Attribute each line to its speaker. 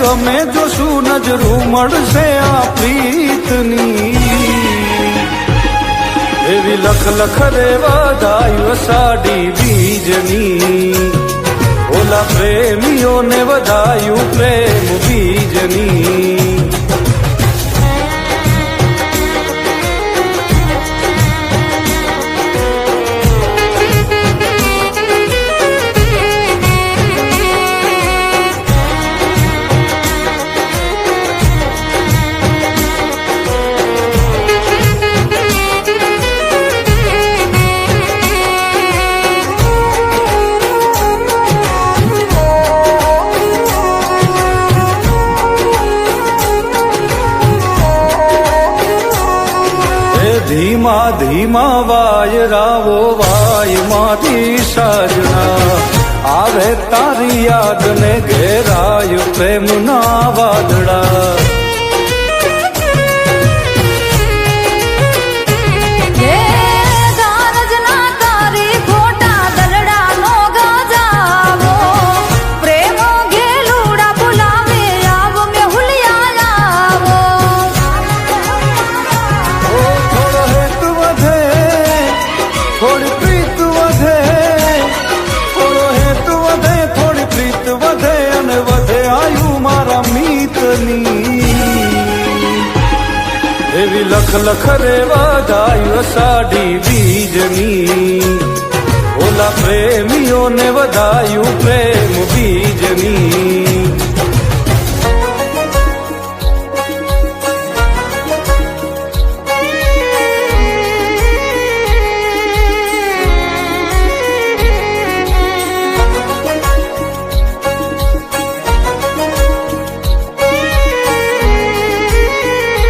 Speaker 1: અમે જોશું નજરું મળશે આ પ્રીતની એવી લખ લખ રે વધાયું સાડી બીજની ઓલા પ્રેમીઓને વધાયું પ્રેમ બીજની ધીમા ધીમા વાયરાવો વાય મારી સાજના આવે તારી યાદ ને ઘેરાય પ્રેમના વાદળા થોડી પ્રીત વધે થોડો હેતુ વધે થોડી પ્રીત વધે અને વધે આયુ મારા મીતની એવી લખ લખ રે વધાયું સાડી બીજની ઓલા પ્રેમીઓને વધાયું પ્રેમ બીજની